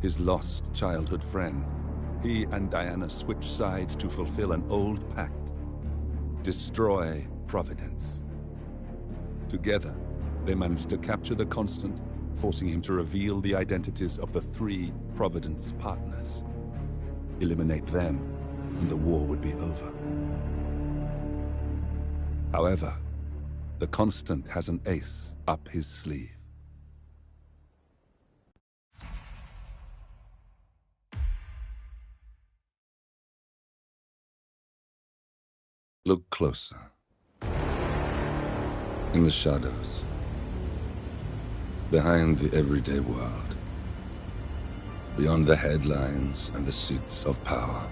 his lost childhood friend, he and Diana switch sides to fulfill an old pact: destroy Providence. Together, they managed to capture the Constant, forcing him to reveal the identities of the 3 Providence partners. Eliminate them, and the war would be over. However, the Constant has an ace up his sleeve. Look closer. In the shadows. Behind the everyday world. Beyond the headlines and the seats of power.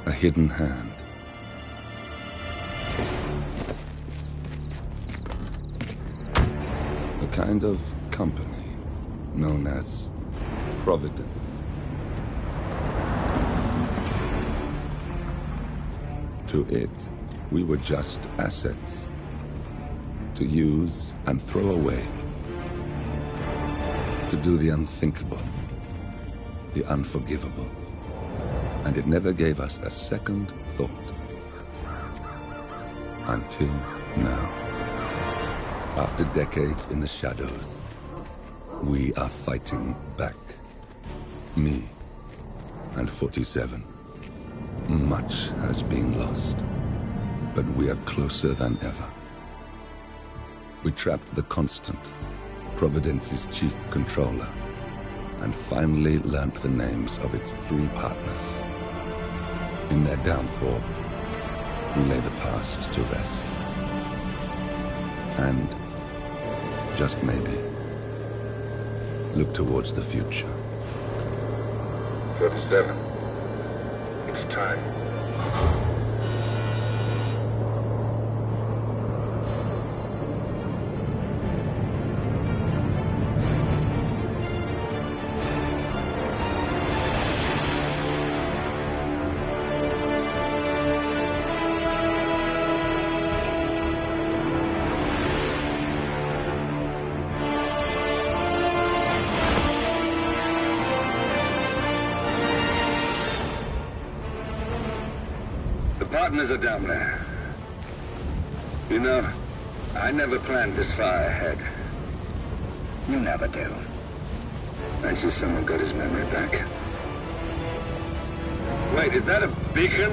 A hidden hand. A kind of company known as Providence. To it, we were just assets. To use and throw away. To do the unthinkable. The unforgivable. And it never gave us a second thought. Until now. After decades in the shadows, we are fighting back. Me and 47. Much has been lost, but we are closer than ever. We trapped the Constant, Providence's chief controller, and finally learnt the names of its 3 partners. In their downfall, we lay the past to rest. And, just maybe, look towards the future. 47. It's time. Partners are down there. You know, I never planned this far ahead. You never do. I see someone got his memory back. Wait, is that a beacon?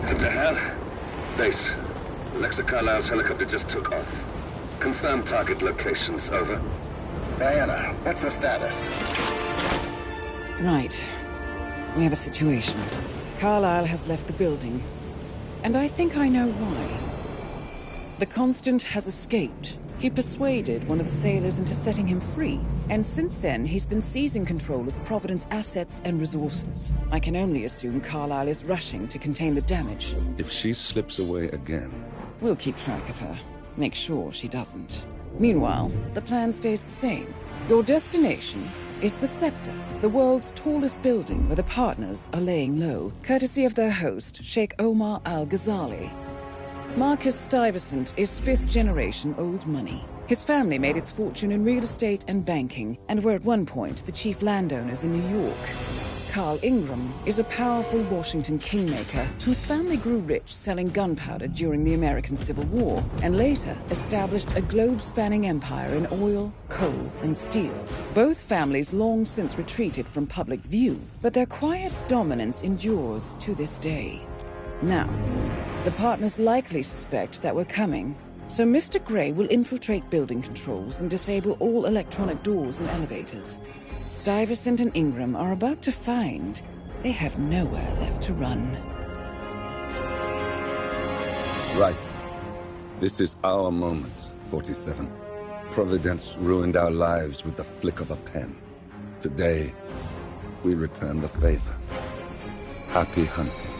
What the hell? Base. Alexa Carlisle's helicopter just took off. Confirm target locations, over. Diana, what's the status? Right. We have a situation. Carlisle has left the building. And I think I know why. The Constant has escaped. He persuaded one of the sailors into setting him free. And since then, he's been seizing control of Providence assets and resources. I can only assume Carlisle is rushing to contain the damage. If she slips away again... We'll keep track of her. Make sure she doesn't. Meanwhile, the plan stays the same. Your destination is the Scepter, the world's tallest building where the partners are laying low, courtesy of their host, Sheikh Omar Al-Ghazali. Marcus Stuyvesant is 5th-generation old money. His family made its fortune in real estate and banking, and were at one point the chief landowners in New York. Carl Ingram is a powerful Washington kingmaker whose family grew rich selling gunpowder during the American Civil War, and later established a globe-spanning empire in oil, coal, and steel. Both families long since retreated from public view, but their quiet dominance endures to this day. Now, the partners likely suspect that we're coming, so Mr. Grey will infiltrate building controls and disable all electronic doors and elevators. Stuyvesant and Ingram are about to find they have nowhere left to run. Right. This is our moment, 47. Providence ruined our lives with the flick of a pen. Today, we return the favor. Happy hunting.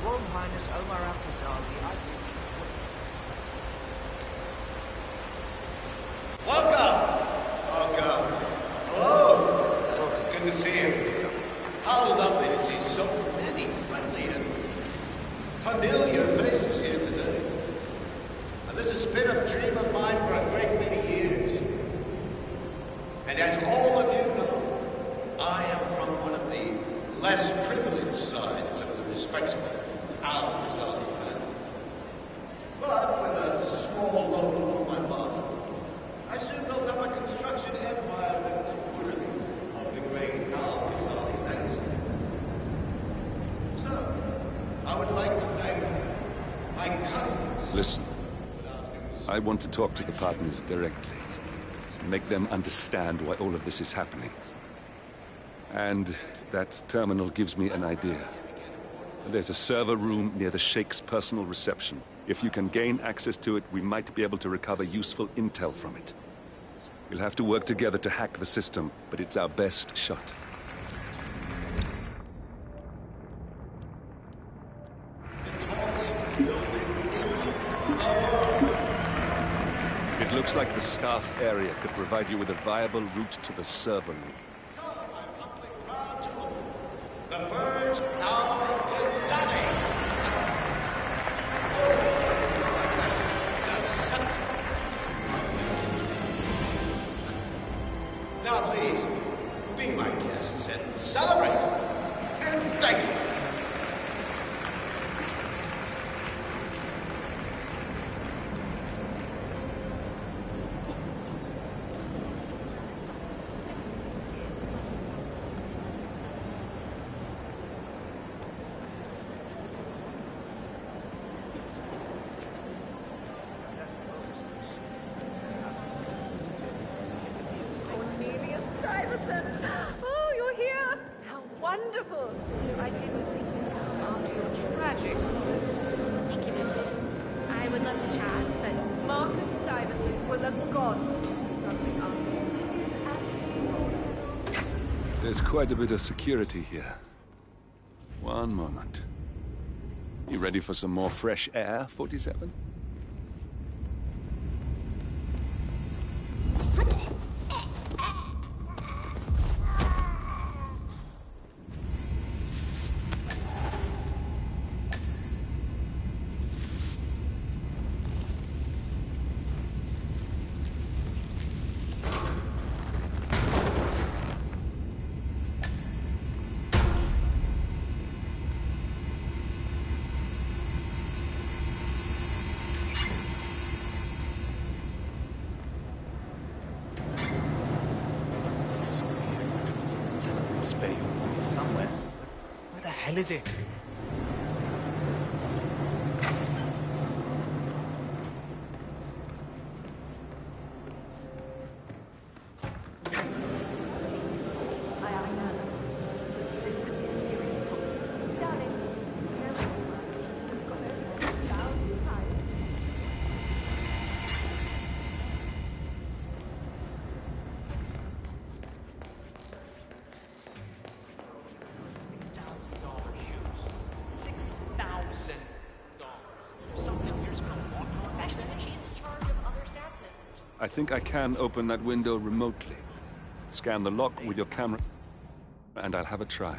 Royal Highness Omar Al-Ghazali, Welcome! Welcome. Hello! Good to see you. How lovely to see so many friendly and familiar faces here today. And this has been a dream of mine for a great many years. And as all of you know, I am from one of the less privileged sides of the respectable Al-Ghazali family. But with a small loan from my father, I soon built up a construction empire that was worthy of the great Al-Ghazali legacy. So, I would like to thank my cousins. Listen, I want to talk to the partners directly. Make them understand why all of this is happening. And that terminal gives me an idea. There's a server room near the Sheikh's personal reception. If you can gain access to it, we might be able to recover useful intel from it. We'll have to work together to hack the system, but it's our best shot. It looks like the staff area could provide you with a viable route to the server room. So I'm humbly proud to open the Burj Al-Ghazali. The center. Now please, be my guests and celebrate. And thank you. Oh, you're here! How wonderful! I didn't think you'd come after your tragic loss. Thank you, Lucy. I would love to chat, but Marcus Stuyvesant was a god. Nothing after. There's quite a bit of security here. One moment. You ready for some more fresh air, 47? somewhere. Where the hell is it? I think I can open that window remotely. Scan the lock with your camera, and I'll have a try.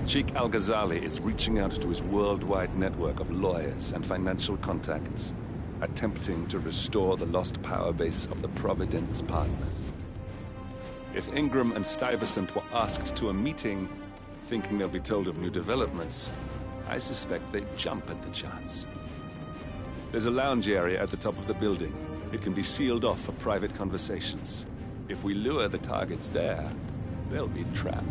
Sheikh Al-Ghazali is reaching out to his worldwide network of lawyers and financial contacts, attempting to restore the lost power base of the Providence partners. If Ingram and Stuyvesant were asked to a meeting, thinking they'll be told of new developments, I suspect they'd jump at the chance. There's a lounge area at the top of the building. It can be sealed off for private conversations. If we lure the targets there, they'll be trapped.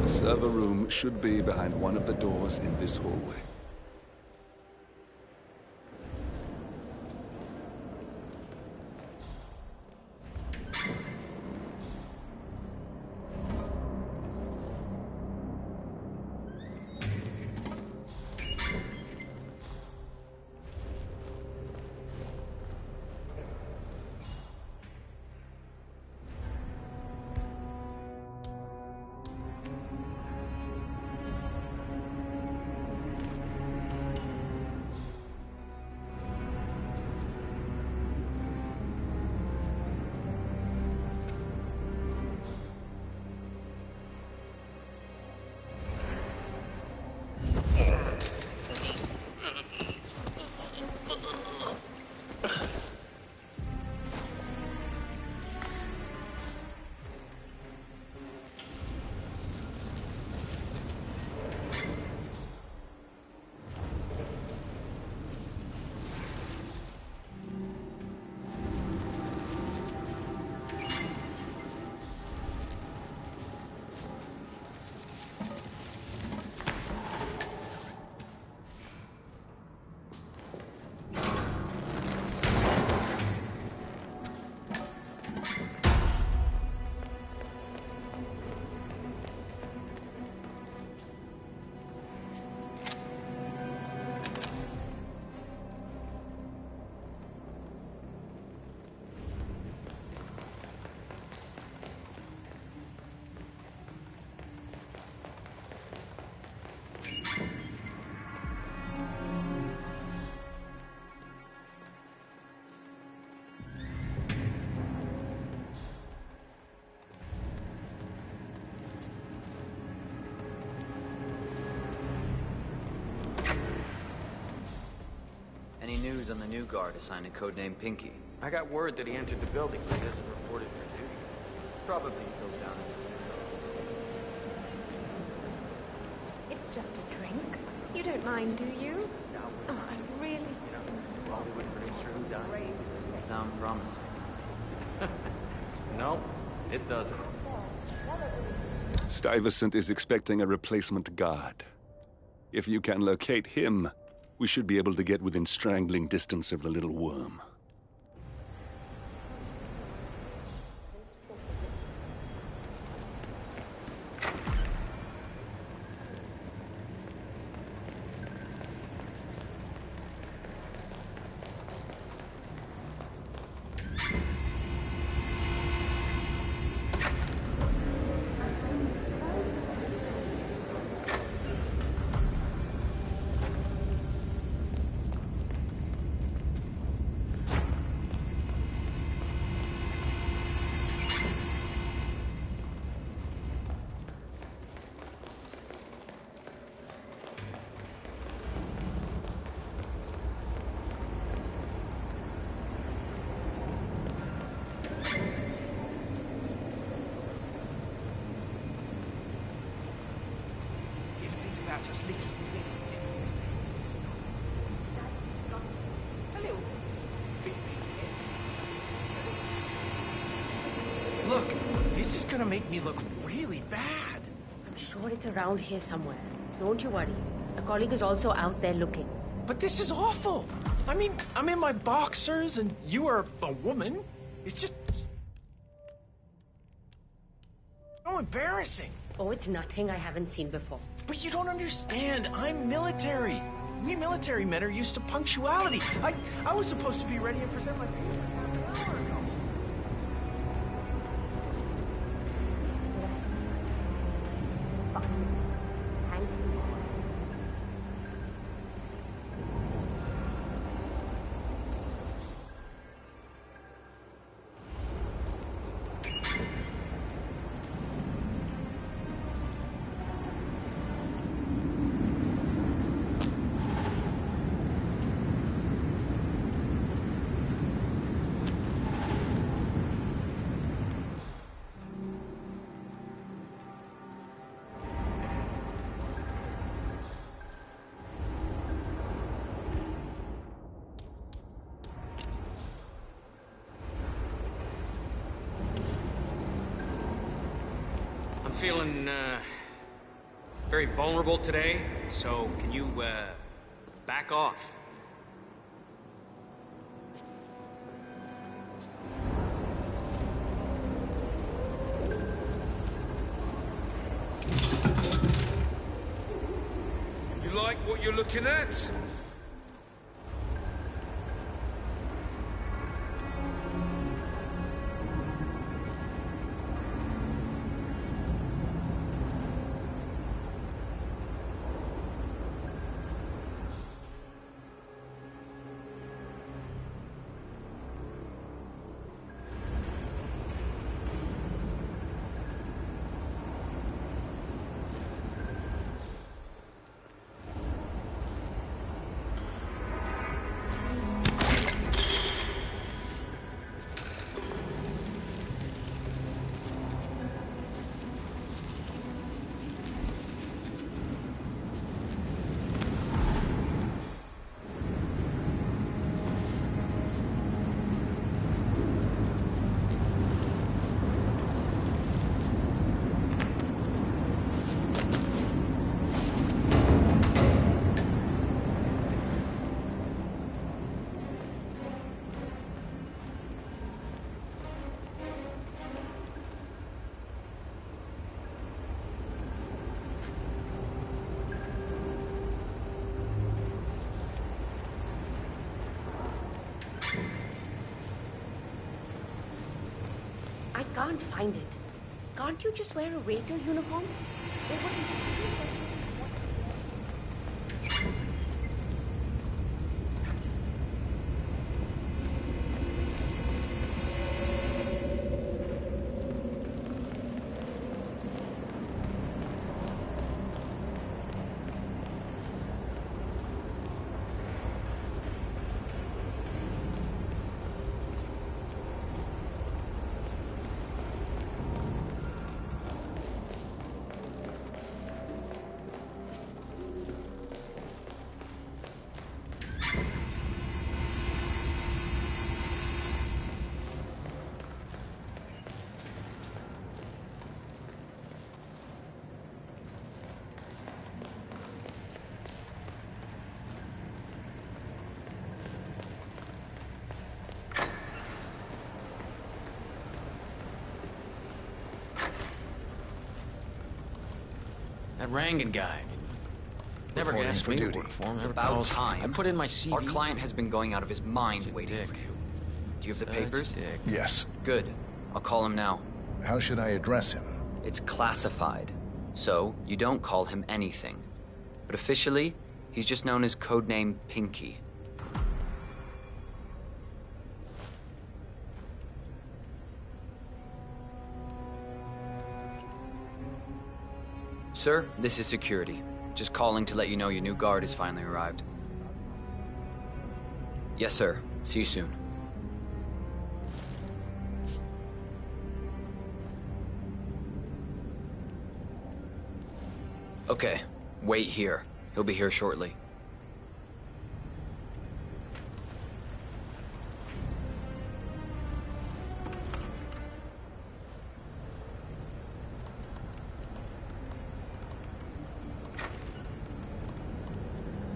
The server room should be behind one of the doors in this hallway. Any news on the new guard assigned to codename Pinky? I got word that he entered the building, but he hasn't reported for duty. Probably filled down. It's just a drink. You don't mind, do you? No. Oh, I really... Hollywood producer who died. Sound promising. No, it doesn't. Stuyvesant is expecting a replacement guard. If you can locate him, we should be able to get within strangling distance of the little worm. Just leave a little bit. Look, this is gonna make me look really bad. I'm sure it's around here somewhere. Don't you worry. A colleague is also out there looking. But this is awful. I mean, I'm in my boxers and you are a woman. It's just so embarrassing. Oh, it's nothing I haven't seen before. But you don't understand. I'm military. We military men are used to punctuality. I was supposed to be ready and present my papers half an hour ago. Thank you. Feeling, very vulnerable today, so can you, back off? You like what you're looking at? I can't find it. Can't you just wear a waiter uniform? Or what That Rangan guy. Never asked me to work for him. About time. I put in my CV. Our client has been going out of his mind waiting for you. Do you have the papers? Yes. Good. I'll call him now. How should I address him? It's classified. So, you don't call him anything. But officially, he's just known as codename Pinky. Sir, this is security. Just calling to let you know your new guard has finally arrived. Yes, sir. See you soon. Okay. Wait here. He'll be here shortly.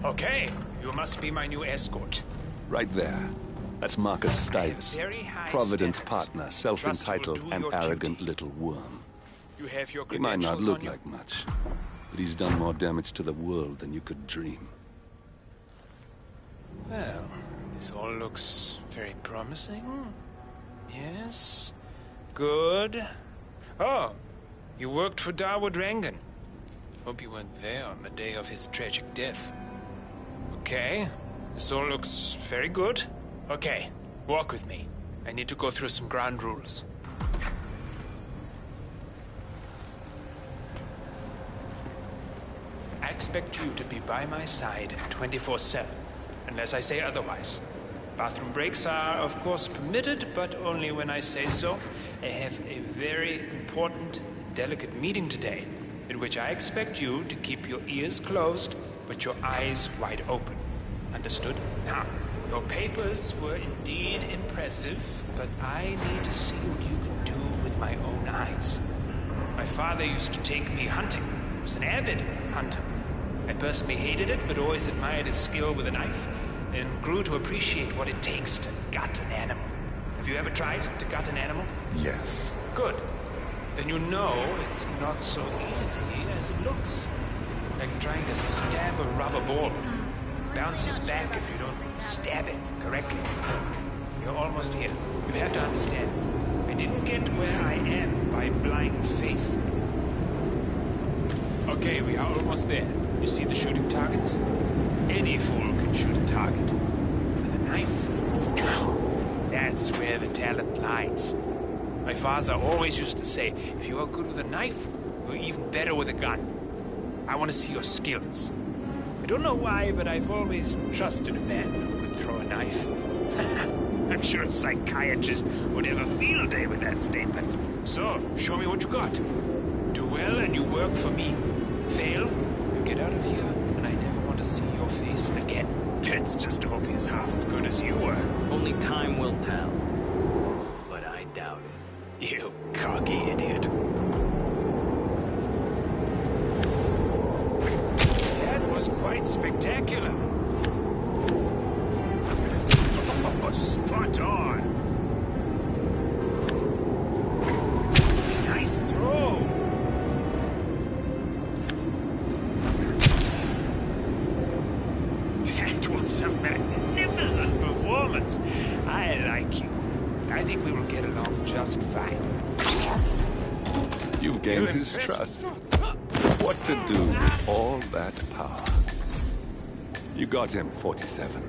Okay, you must be my new escort. Right there. That's Marcus Stuyvesant, Very high Providence standards. partner, self-entitled Trust you will and do your arrogant duty. little worm. You have your He might not credentials look on you? like much, but he's done more damage to the world than you could dream. Well, this all looks very promising. Yes. Good. Oh, you worked for Dawood Rangan. Hope you weren't there on the day of his tragic death. Okay, this all looks very good. Okay, walk with me. I need to go through some ground rules. I expect you to be by my side 24/7, unless I say otherwise. Bathroom breaks are, of course, permitted, but only when I say so. I have a very important and delicate meeting today, in which I expect you to keep your ears closed, but your eyes wide open. Understood? Now, your papers were indeed impressive, but I need to see what you can do with my own eyes. My father used to take me hunting. He was an avid hunter. I personally hated it, but always admired his skill with a knife, and grew to appreciate what it takes to gut an animal. Have you ever tried to gut an animal? Yes. Good. Then you know it's not so easy as it looks. Like trying to stab a rubber ball. Bounces back if you don't stab it correctly. You're almost here. You have to understand. I didn't get where I am by blind faith. Okay, we are almost there. You see the shooting targets? Any fool can shoot a target. With a knife? That's where the talent lies. My father always used to say, if you are good with a knife, you're even better with a gun. I want to see your skills. I don't know why, but I've always trusted a man who could throw a knife. I'm sure a psychiatrist would have a field day with that statement. So, show me what you got. Do well and you work for me. Fail, you get out of here, and I never want to see your face again. Let's just hope he's half as good as you were. Only time will tell. But I doubt it. You cocky idiot. That was quite spectacular. Oh, spot on. Nice throw. That was a magnificent performance. I like you. I think we will get along just fine. You've gained his trust. What to do with all that power? You got him, 47.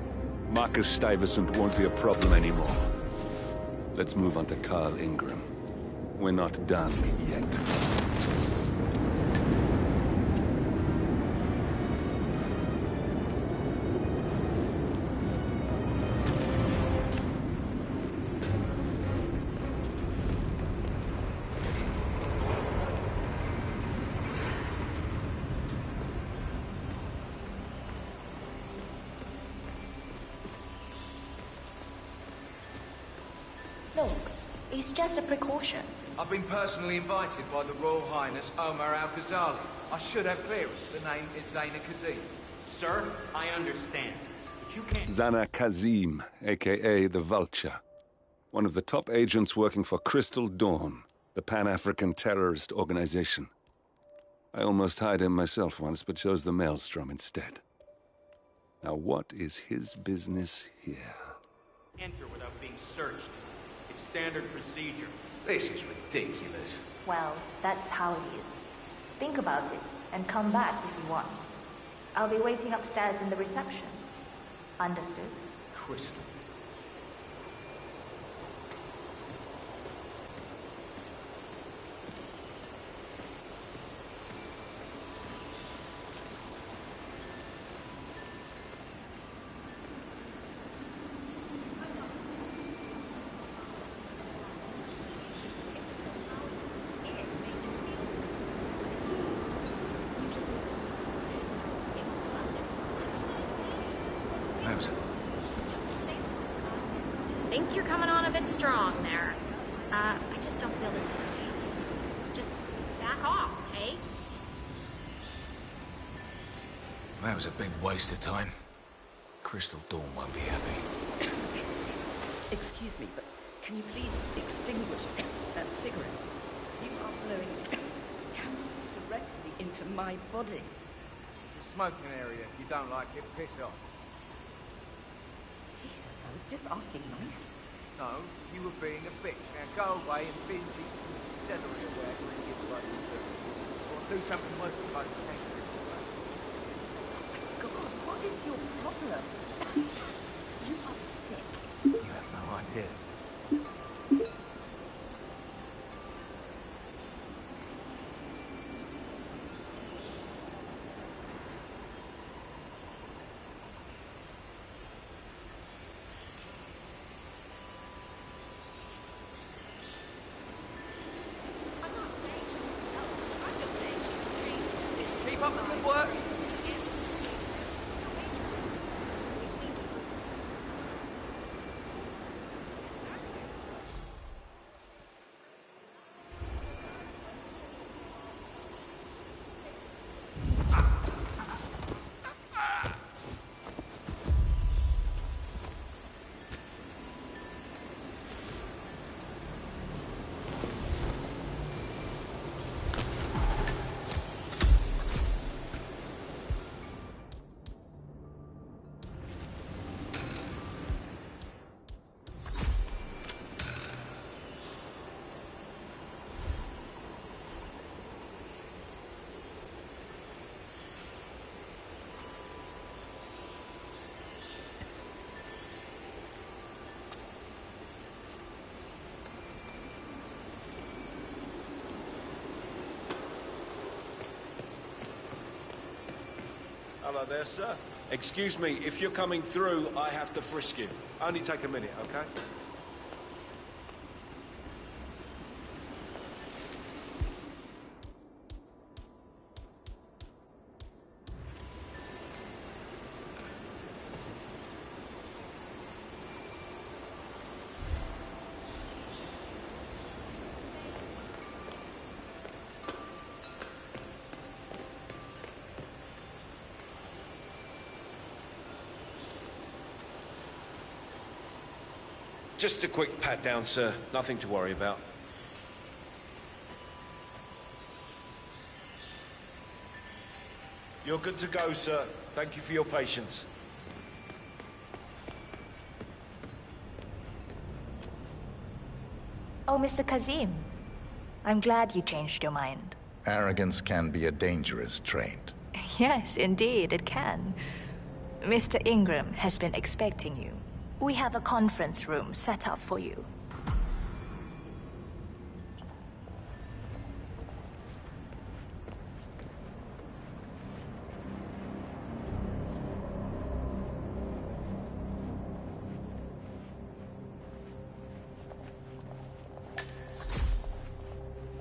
Marcus Stuyvesant won't be a problem anymore. Let's move on to Carl Ingram. We're not done yet. Look, it's just a precaution. I've been personally invited by the Royal Highness Omar Al-Ghazali. I should have clearance. The name is Zaina Kazim. Sir, I understand. But you can't... Zana Kazim, a.k.a. the Vulture. One of the top agents working for Crystal Dawn, the Pan-African terrorist organization. I almost hired him myself once, but chose the Maelstrom instead. Now what is his business here? Enter without being searched. It's standard procedure. This is ridiculous. Well, that's how it is. Think about it, and come back if you want. I'll be waiting upstairs in the reception. Understood? Crystal. Think you're coming on a bit strong there. I just don't feel the same. Just back off, hey? That was a big waste of time. Crystal Dawn won't be happy. Excuse me, but can you please extinguish that cigarette? You are blowing gases directly into my body. It's a smoking area. If you don't like it, piss off. Jesus, I was just asking nicely. No, you were being a bitch. Now go away and binge eat some celery or whatever it is like you do. Or do something worse than like kangaroo. God, what is your problem? You are sick. You have no idea. Keep up the good work. Hello there, sir. Excuse me, if you're coming through, I have to frisk you. Only take a minute, okay? Just a quick pat down, sir. Nothing to worry about. You're good to go, sir. Thank you for your patience. Oh, Mr. Kazim. I'm glad you changed your mind. Arrogance can be a dangerous trait. Yes, indeed, it can. Mr. Ingram has been expecting you. We have a conference room set up for you.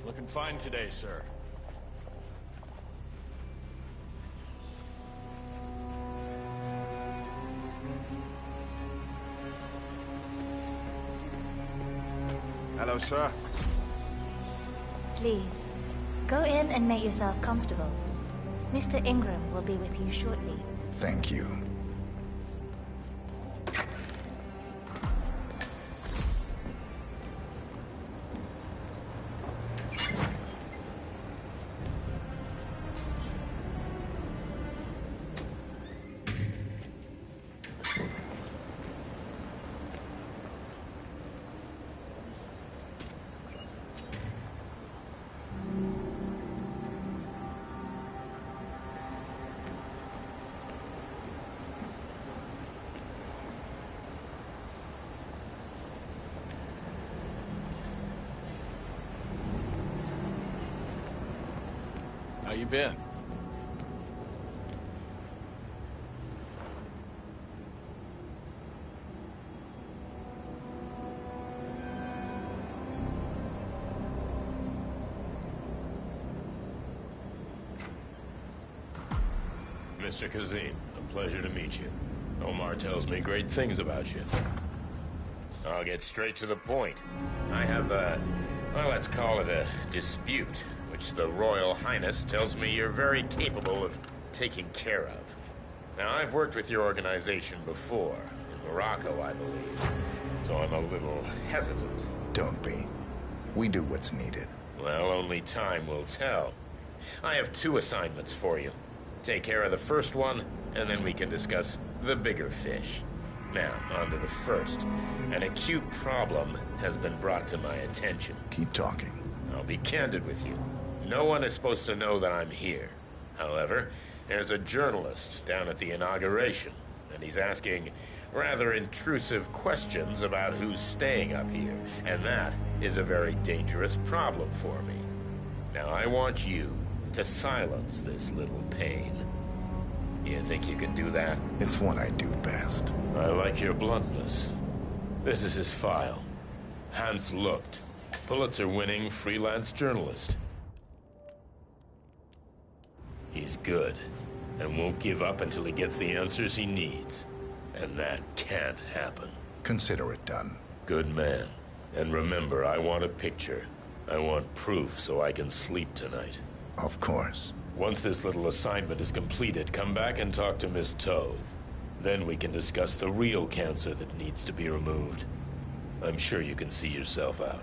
Looking fine today, sir. Hello, sir. Please, go in and make yourself comfortable. Mr. Ingram will be with you shortly. Thank you. How you been? Mr. Kazim, a pleasure to meet you. Omar tells me great things about you. I'll get straight to the point. I have a, well, let's call it a dispute, which the Royal Highness tells me you're very capable of taking care of. Now, I've worked with your organization before, in Morocco, I believe, so I'm a little hesitant. Don't be. We do what's needed. Well, only time will tell. I have 2 assignments for you. Take care of the first one, and then we can discuss the bigger fish. Now, on to the first. An acute problem has been brought to my attention. Keep talking. I'll be candid with you. No one is supposed to know that I'm here. However, there's a journalist down at the inauguration, and he's asking rather intrusive questions about who's staying up here, and that is a very dangerous problem for me. Now, I want you to silence this little pain. You think you can do that? It's what I do best. I like your bluntness. This is his file. Hans Lucht, Pulitzer-winning freelance journalist. He's good, and won't give up until he gets the answers he needs. And that can't happen. Consider it done. Good man. And remember, I want a picture. I want proof so I can sleep tonight. Of course. Once this little assignment is completed, come back and talk to Miss Toad. Then we can discuss the real cancer that needs to be removed. I'm sure you can see yourself out.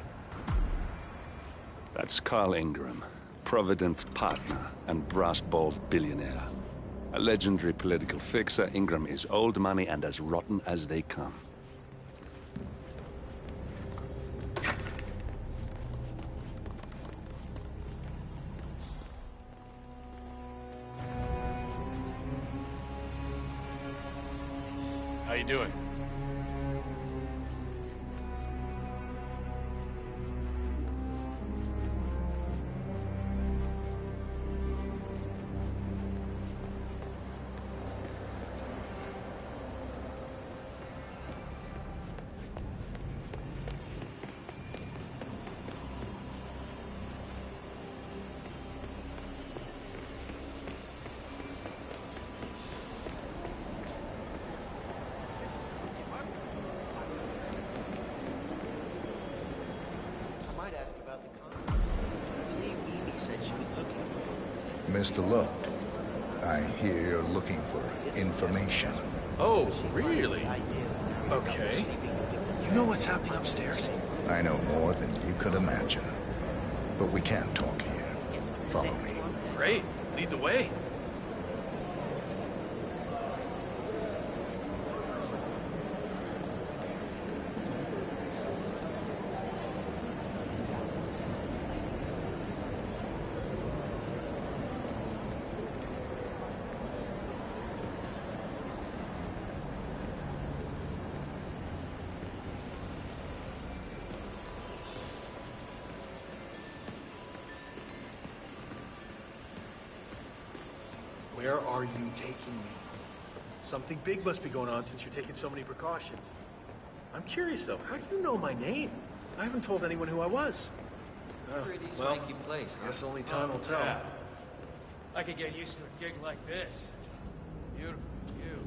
That's Carl Ingram, Provident's partner and brass-balled billionaire. A legendary political fixer, Ingram is old money and as rotten as they come. How you doing? Mr. Lucht, I hear you're looking for information. Oh, really? Okay. You know what's happening upstairs? I know more than you could imagine. But we can't talk here. Follow me. Great. Lead the way. Where are you taking me? Something big must be going on since you're taking so many precautions. I'm curious, though. How do you know my name? I haven't told anyone who I was. Pretty swanky place, huh? Guess only time will tell. Yeah. I could get used to a gig like this. Beautiful view.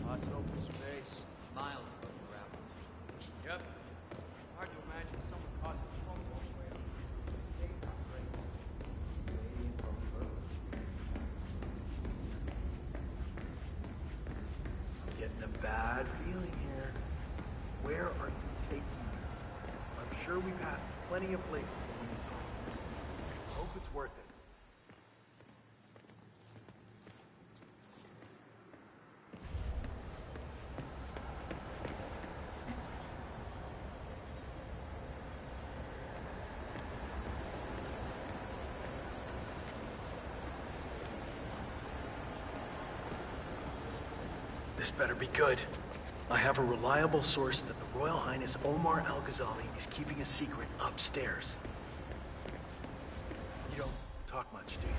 Lots of open space. Miles above ground. Yep. Hard to imagine someone caught in smoke all the way up. I'm getting a bad feeling here. Where are you taking me? I'm sure we passed plenty of places when we talked. Hope it's worth it. This better be good. I have a reliable source that the Royal Highness Omar Al-Ghazali is keeping a secret upstairs. You don't talk much, do you?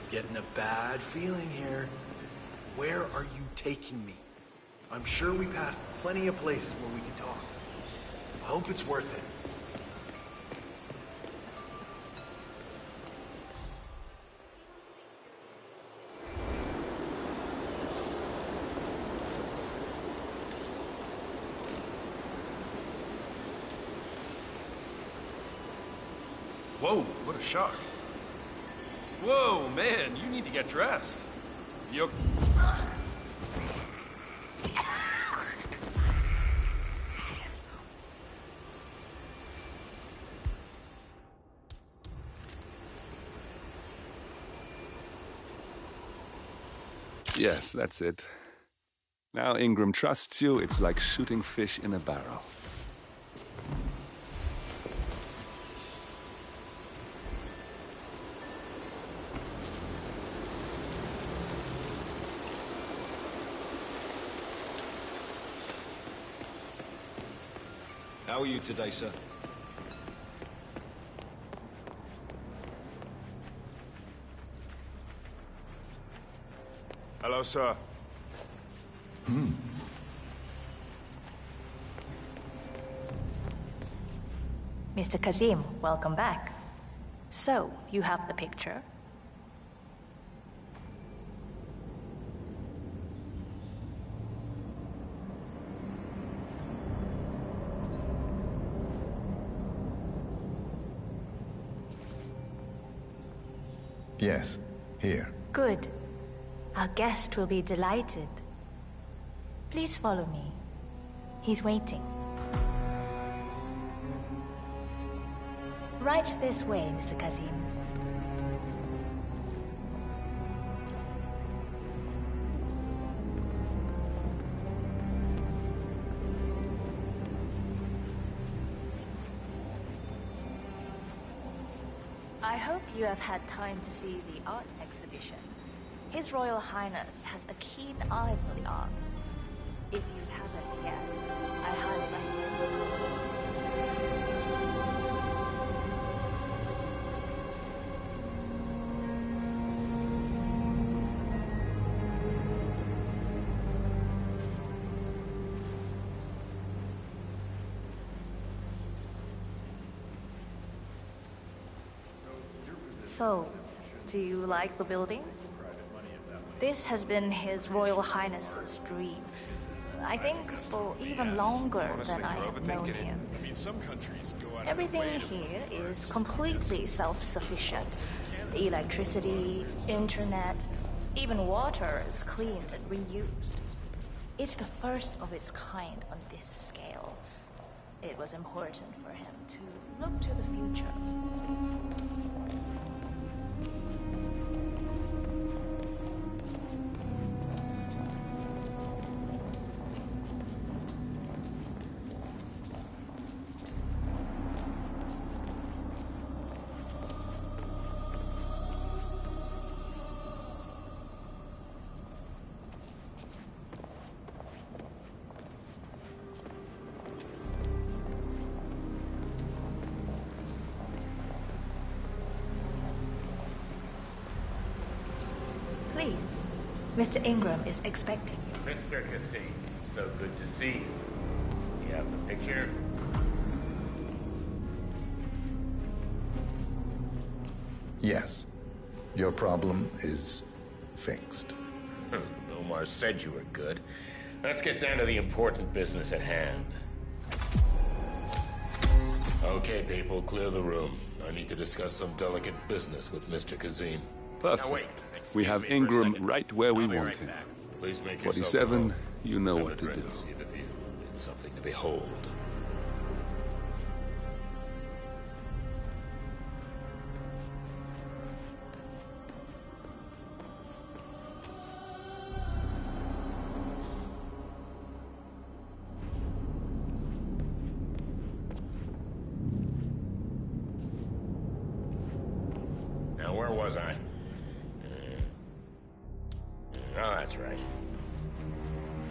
Getting a bad feeling here. Where are you taking me? I'm sure we passed plenty of places where we can talk. I hope it's worth it. Whoa, what a shock. Whoa, man, you need to get dressed. You... Yes, that's it. Now Ingram trusts you, it's like shooting fish in a barrel. How are you today, sir? Hello, sir. Mr. Kazim, welcome back. So, you have the picture? Yes, here. Good. Our guest will be delighted. Please follow me. He's waiting. Right this way, Mr. Kazim. I hope you have had time to see the art exhibition. His Royal Highness has a keen eye for the arts. If you haven't yet, I highly recommend it. So, do you like the building? This has been His Royal Highness's dream. I think for even longer than I have known him. Everything here is completely self-sufficient. The electricity, internet, even water is cleaned and reused. It's the first of its kind on this scale. It was important for him to look to the future. Please, Mr. Ingram is expecting you. Mr. Cassie, so good to see you. You have the picture? Yes. Your problem is fixed. Omar said you were good. Let's get down to the important business at hand. Okay, people, clear the room. I need to discuss some delicate business with Mr. Kazim. Perfect. Now wait. We have Ingram right where we want him. Please make 47, you know what to do. See the view. It's something to behold. Now, where was I? Oh, that's right.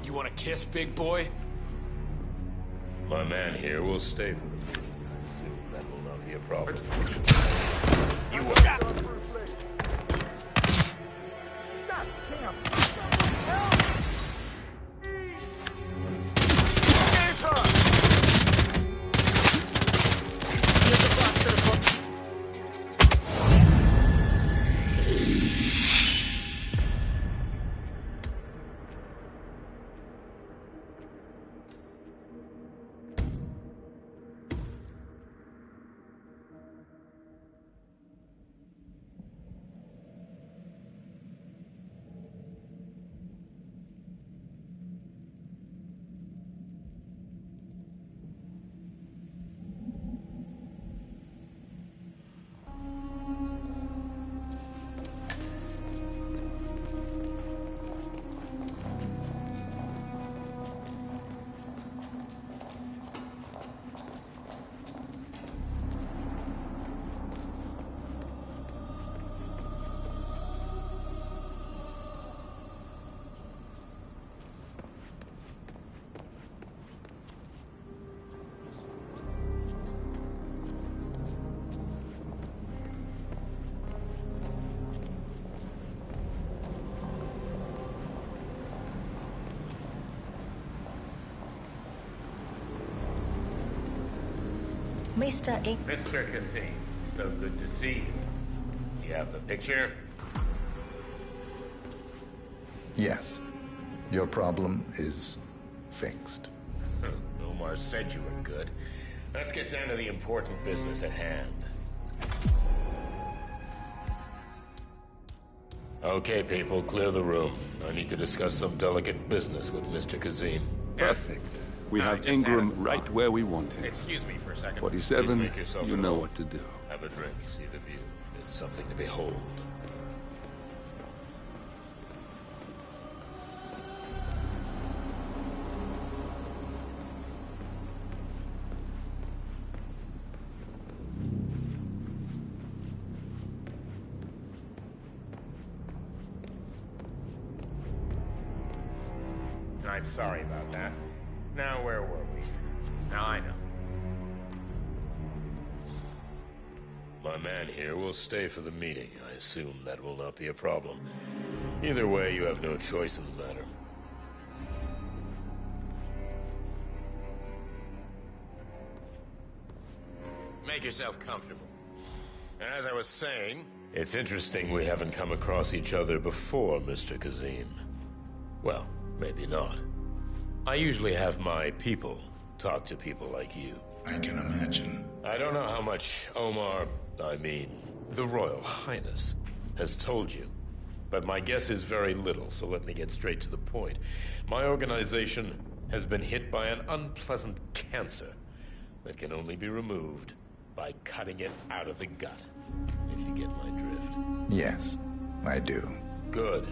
You want to kiss, big boy? My man here will stay with you. I assume that will not be a problem. You Mr. Mr. Kazim, so good to see you. You have the picture? Yes. Your problem is fixed. Omar said you were good. Let's get down to the important business at hand. Okay, people, clear the room. I need to discuss some delicate business with Mr. Kazim. Perfect. We have Ingram right where we want him. Excuse me for a second. 47, Please make yourself you at know home. what to do. Have a drink, see the view. It's something to behold. I'm sorry about that. Now, where were we? Now I know. My man here will stay for the meeting. I assume that will not be a problem. Either way, you have no choice in the matter. Make yourself comfortable. As I was saying, it's interesting we haven't come across each other before, Mr. Kazim. Well, maybe not. I usually have my people talk to people like you. I can imagine. I don't know how much Omar, the Royal Highness, has told you. But my guess is very little, so let me get straight to the point. My organization has been hit by an unpleasant cancer that can only be removed by cutting it out of the gut. If you get my drift. Yes, I do. Good.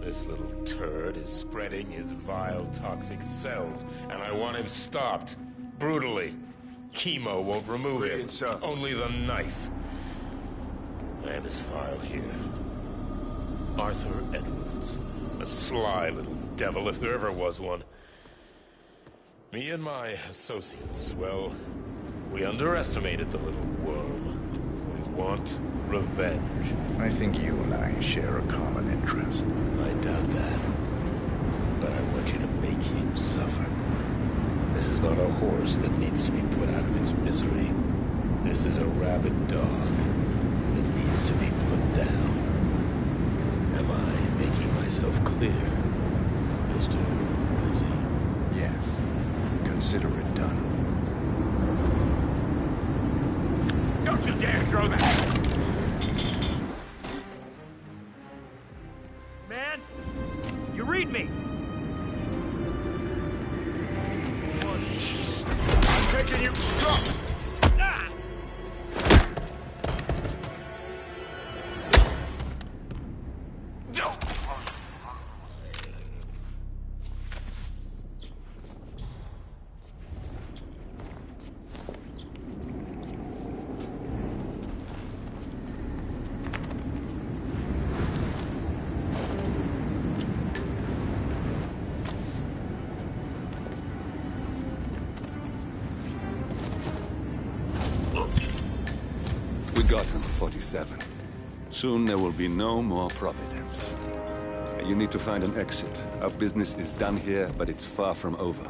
This little turd is spreading his vile, toxic cells, and I want him stopped. Brutally. Chemo won't remove it. Sir. Only the knife. I have his file here. Arthur Edwards. A sly little devil, if there ever was one. Me and my associates, well, we underestimated the little worm. We want revenge. I think you and I share a common interest. I doubt that. But I want you to make him suffer. This is not a horse that needs to be put out of its misery. This is a rabid dog that needs to be put down. Am I making myself clear, Mr. Kazim? Yes. Consider it done. Don't you dare throw that! Man, you read me. I'm taking you strong. Ah! We got him, 47. Soon there will be no more Providence. You need to find an exit. Our business is done here, but it's far from over.